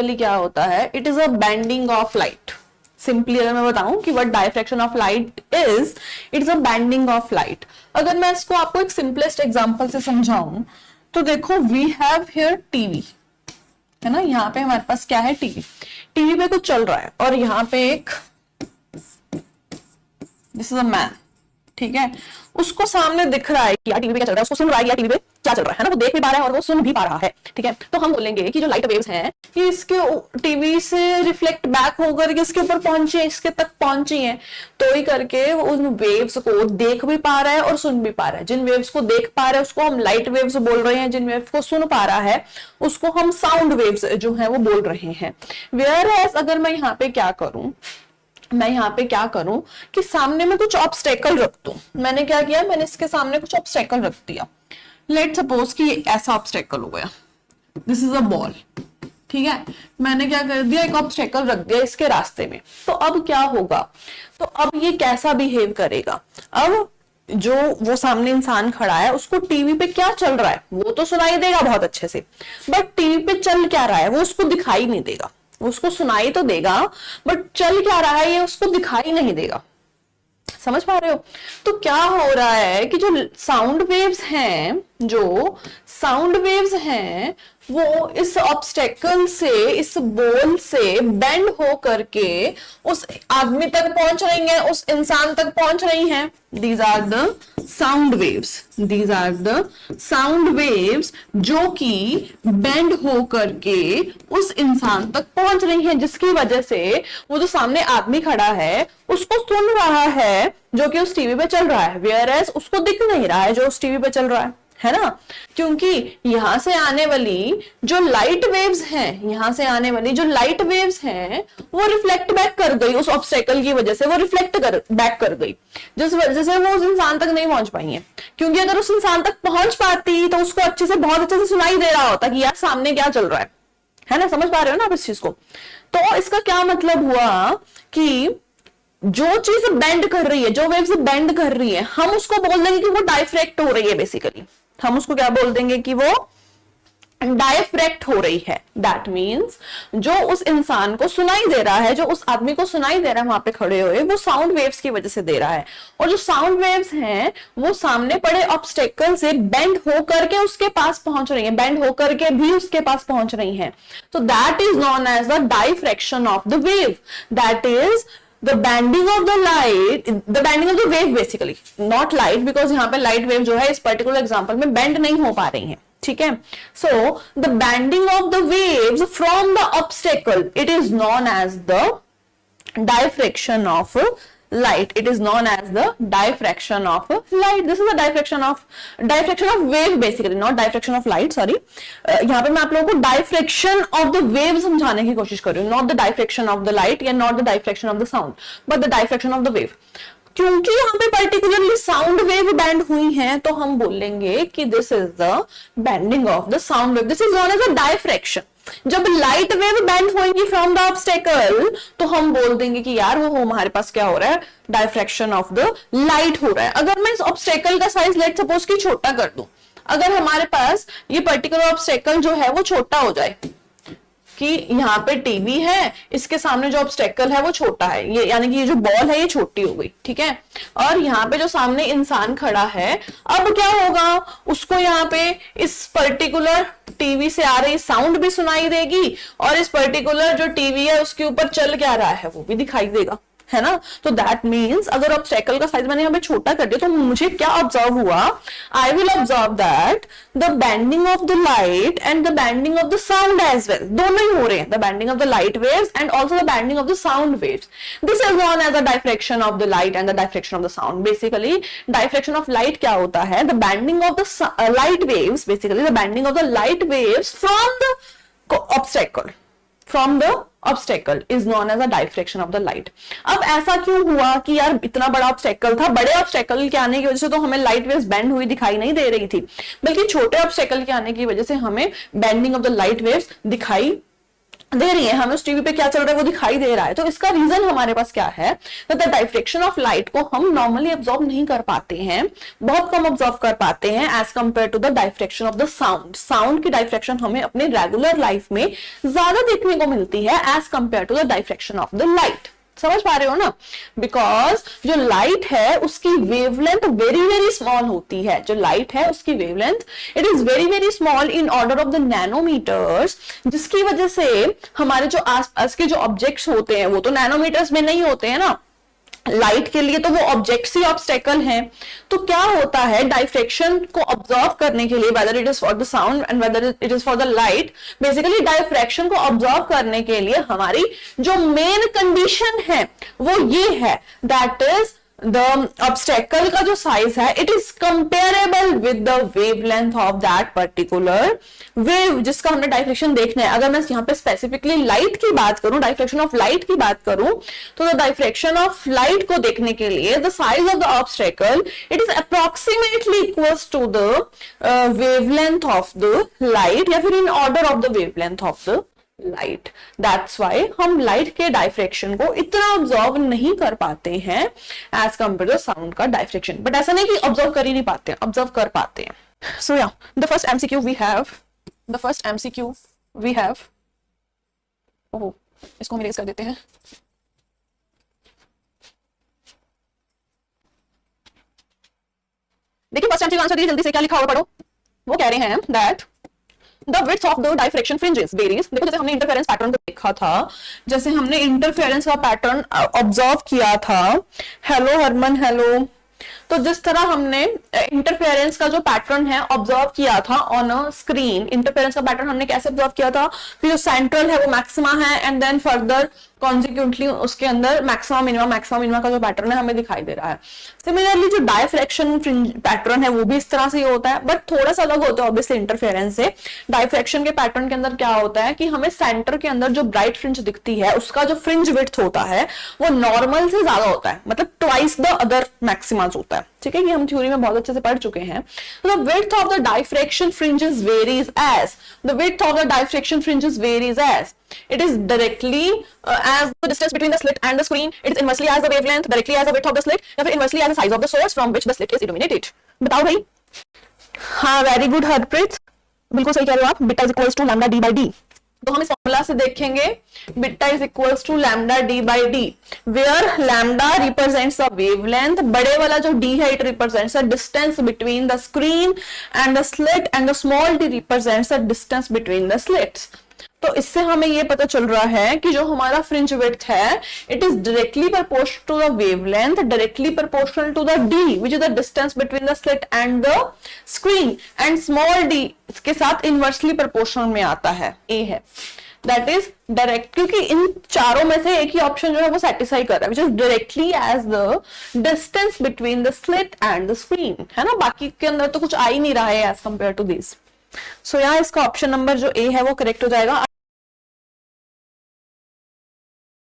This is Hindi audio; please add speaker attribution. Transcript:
Speaker 1: बेसिकली क्या होता है, it is a bending of light. Simply अगर मैं बताऊं कि what diffraction of light is, it is a bending of light. अगर मैं इसको आपको एक सिंपलेस्ट एग्जांपल से समझाऊं तो देखो, वी हैव हियर टीवी, है ना, यहाँ पे हमारे पास क्या है, टीवी। टीवी पे कुछ चल रहा है और यहाँ पे एक, दिस इज अ मैन, ठीक है, उसको सामने दिख रहा है कि यार टीवी पे क्या चल रहा है, उसको सुन रहा है कि यार टीवी पे क्या चल रहा है ना, वो देख भी पा रहा है और वो सुन भी पा रहा है, ठीक है। तो हम बोलेंगे कि जो लाइट वेव्स हैं कि इसके टीवी से रिफ्लेक्ट बैक होकर के इसके ऊपर पहुंचे, इसके तक पहुंची हैं, तो ही करके वो उन वेव्स को देख भी पा रहा है और सुन भी पा रहा है। जिन वेव्स को देख पा रहा है उसको हम लाइट वेव्स बोल रहे हैं, जिन वेव्स को सुन पा रहा है उसको हम साउंड वेव्स जो है वो बोल रहे हैं। वेयर एज अगर मैं यहाँ पे क्या करूं, मैं यहाँ पे क्या करूं कि सामने में कुछ ऑब्स्टेकल रख दूं। मैंने क्या किया, मैंने इसके सामने कुछ ऑब्स्टेकल रख दिया। लेट सपोज कि ये ऐसा ऑब्स्टेकल हो गया, दिस इज अ बॉल, ठीक है, मैंने क्या कर दिया, एक ऑब्स्टेकल रख दिया इसके रास्ते में। तो अब क्या होगा, तो अब ये कैसा बिहेव करेगा, अब जो वो सामने इंसान खड़ा है उसको टीवी पे क्या चल रहा है वो तो सुनाई देगा बहुत अच्छे से, बट टीवी पे चल क्या रहा है वो उसको दिखाई नहीं देगा। उसको सुनाई तो देगा बट चल क्या रहा है ये उसको दिखाई नहीं देगा। समझ पा रहे हो? तो क्या हो रहा है कि जो साउंड वेव्स हैं, जो साउंड वेव्स हैं वो इस ऑब्स्टेकल से, इस बॉल से बेंड हो करके उस आदमी तक पहुंच रही हैं, उस इंसान तक पहुंच रही हैं। These are the sound waves, these are the sound waves जो कि बेंड हो करके उस इंसान तक पहुंच रही हैं, जिसकी वजह से वो जो सामने आदमी खड़ा है उसको सुन रहा है जो कि उस टीवी पे चल रहा है, वेयर एज उसको दिख नहीं रहा है जो उस टीवी पे चल रहा है ना। क्योंकि यहां से आने वाली जो लाइट वेव्स हैं, यहां से आने वाली जो लाइट वेव्स हैं वो रिफ्लेक्ट बैक कर गई उस ऑब्स्टेकल की वजह से, वो रिफ्लेक्ट बैक कर गई, जिस वजह से वो उस इंसान तक नहीं पहुंच पाई है। क्योंकि अगर उस इंसान तक पहुंच पाती तो उसको अच्छे से, बहुत अच्छे से सुनाई दे रहा होता कि यार सामने क्या चल रहा है ना। समझ पा रहे हो ना आप इस चीज को? तो इसका क्या मतलब हुआ कि जो चीज बेंड कर रही है, जो वेव्स बेंड कर रही है, हम उसको बोल देंगे कि वो डायफ्रैक्ट हो रही है। बेसिकली हम उसको क्या बोल देंगे कि वो डायफ्रैक्ट हो रही है। दैट मीन्स जो उस इंसान को सुनाई दे रहा है, जो उस आदमी को सुनाई दे रहा है वहां पे खड़े हुए, वो साउंड वेव्स की वजह से दे रहा है। और जो साउंड वेव्स हैं वो सामने पड़े ऑब्स्टेकल से बेंड हो करके उसके पास पहुंच रही है, बेंड हो करके भी उसके पास पहुंच रही है। तो that is known as the diffraction of the wave. That is the bending of the light, the bending of the wave basically, not light, because यहाँ पे light wave जो है इस particular example में bend नहीं हो पा रही है, ठीक है। So the bending of the waves from the obstacle, it is known as the diffraction of light. It is known as the diffraction of light. This is the diffraction of wave basically, not diffraction of light, sorry. यहाँ पे मैं आप लोगों को diffraction of the wave समझाने की कोशिश कर रही हूँ, not the diffraction of the light या not the diffraction of the sound, but the diffraction of the wave. क्योंकि यहाँ पे पर्टिकुलरली साउंड वेव बैंड हुई है तो हम बोलेंगे कि this is the bending of the sound wave, this is known as a diffraction. जब लाइट वेव बेंड होगी फ्रॉम द ऑब्स्टेकल तो हम बोल देंगे कि यार वो हमारे पास क्या हो रहा है, डायफ्रैक्शन ऑफ द लाइट हो रहा है। अगर मैं इस ऑब्स्टेकल का साइज लेट सपोज कि छोटा कर दूं, अगर हमारे पास ये पर्टिकुलर ऑब्स्टेकल जो है वो छोटा हो जाए कि यहाँ पे टीवी है, इसके सामने जो ऑब्स्टेकल है वो छोटा है, ये यानी कि ये जो बॉल है ये छोटी हो गई, ठीक है, और यहाँ पे जो सामने इंसान खड़ा है, अब क्या होगा, उसको यहाँ पे इस पर्टिकुलर टीवी से आ रही साउंड भी सुनाई देगी और इस पर्टिकुलर जो टीवी है उसके ऊपर चल क्या रहा है वो भी दिखाई देगा, है ना। तो दैट मीन्स अगर ऑब्स्टेकल का साइज मैंने यहाँ पे छोटा कर दिया तो मुझे क्या ऑब्जर्व हुआ, I will observe that the bending of the light and the bending of the sound as well, दोनों ही हो रहे हैं, the bending of the light waves and also the bending of the sound waves. This is known as the diffraction of the light and the diffraction of the sound. Basically diffraction of light क्या होता है, the bending of the light waves, basically the bending of the light waves from the obstacle, from the obstacle is known as a diffraction of the light। अब ऐसा क्यों हुआ कि यार इतना बड़ा ऑब्स्टेकल था, बड़े ऑब्स्टेकल के आने की वजह से तो हमें लाइट वेव्स बेंड हुई दिखाई नहीं दे रही थी, बल्कि छोटे ऑब्स्टेकल के आने की वजह से हमें bending of the light waves दिखाई दे रही है, हमें उस टीवी पे क्या चल रहा है वो दिखाई दे रहा है। तो इसका रीजन हमारे पास क्या है, तो द डायफ्रेक्शन ऑफ लाइट को हम नॉर्मली ऑब्जॉर्व नहीं कर पाते हैं, बहुत कम ऑब्जॉर्व कर पाते हैं as compare to the diffraction of the sound. Sound की डायफ्रेक्शन हमें अपने रेगुलर लाइफ में ज्यादा देखने को मिलती है as compare to the diffraction of the light. समझ पा रहे हो ना, बिकॉज जो लाइट है उसकी वेवलेंथ वेरी वेरी स्मॉल होती है। जो लाइट है उसकी wavelength it is very very small in order of the nanometers, जिसकी वजह से हमारे जो आसपास के जो ऑब्जेक्ट्स होते हैं वो तो नैनोमीटर्स में नहीं होते हैं ना, लाइट के लिए तो वो ऑब्जेक्ट्स ही ऑब्स्टेकल हैं। तो क्या होता है, डायफ्रेक्शन को ऑब्जर्व करने के लिए, whether it is for the sound and whether it is for the light, basically diffraction को ऑब्जर्व करने के लिए हमारी जो मेन कंडीशन है वो ये है, दैट इज द ऑब्स्टेकल का जो साइज है it is comparable with the wavelength of that particular wave जिसका हमने डायफ्रेक्शन देखना है। अगर मैं यहाँ पे स्पेसिफिकली लाइट की बात करूं, डायफ्रेक्शन ऑफ लाइट की बात करूं, तो द डायफ्रेक्शन ऑफ लाइट को देखने के लिए the size of the obstacle it is approximately equals to the wavelength of the light, या फिर in order of the wavelength of the light. That's why हम लाइट के डायफ्रेक्शन को इतना ऑब्जर्व नहीं कर पाते हैं एज कंपेयर टू साउंड का डायफ्रेक्शन। बट ऐसा नहीं कि ऑब्जर्व कर ही नहीं पाते हैं, ऑब्जर्व कर पाते हैं। सो या the first MCQ we have oh, इसको हम इरेज कर देते हैं। देखिए फर्स्ट एमसीक्यू आंसर दिए, जल्दी से क्या लिखा हुआ पढ़ो। वो कह रहे हैं that The width of the diffraction fringes varies। देखो जैसे हमने इंटरफेरेंस पैटर्न को देखा था, जैसे हमने इंटरफेरेंस का पैटर्न ऑब्जर्व किया था। Hello Harman, hello. तो जिस तरह हमने इंटरफेरेंस का जो पैटर्न है ऑब्जर्व किया था ऑन अ स्क्रीन, इंटरफेरेंस का पैटर्न हमने कैसे ऑब्जर्व किया था कि जो सेंट्रल है वो मैक्सिमा है एंड देन फर्दर कॉन्सिक्वेंटली उसके अंदर मैक्सिमा मिनिमा का जो पैटर्न है हमें दिखाई दे रहा है। सिमिलरली जो डायफ्रेक्शन पैटर्न है वो भी इस तरह से ही होता है, बट थोड़ा सा अलग होता है ऑब्वियसली इंटरफेरेंस से। डायफ्रेक्शन के पैटर्न के अंदर क्या होता है कि हमें सेंटर के अंदर जो ब्राइट फ्रिंज दिखती है उसका जो फ्रिंज विड्थ होता है वो नॉर्मल से ज्यादा होता है, मतलब ट्वाइस द अदर मैक्सिमाज होता है। ठीक है, कि हम थ्योरी में बहुत अच्छे से पढ़ चुके हैं। तो the width of the diffraction fringes varies as the width of the diffraction fringes varies as it is directly as the distance between the slit and the screen, it is inversely as the wavelength, directly as the width of the slit, या फिर inversely as the size of the source from which the slit is illuminated। बताओ भाई। हाँ, वेरी गुड हरप्रीत, बिल्कुल सही कह रहे हो आप। Beta is equals to lambda D by D. तो हम इस फॉर्मूला से देखेंगे beta is equals to lambda D by D, where lambda represents the wavelength, बड़े वाला जो डी है it represents the distance between the screen and the slit and the small D represents the distance between the slits. तो इससे हमें ये पता चल रहा है कि जो हमारा फ्रिंज विड्थ है it is directly proportional to the wavelength, directly proportional to the D which is the distance between the slit and the screen, and small D इसके साथ इनवर्सली प्रोपोर्शनल में आता है, ए है। दैट इज डायरेक्ट, क्योंकि इन चारों में से एक ही ऑप्शन जो है वो सेटिस्फाई कर रहा है, which is directly as the distance between the slit and the screen, है ना। बाकी के अंदर तो कुछ आ ही नहीं रहा है एज कंपेयर टू दिस। सो यहाँ इसका ऑप्शन नंबर जो ए है वो करेक्ट हो जाएगा।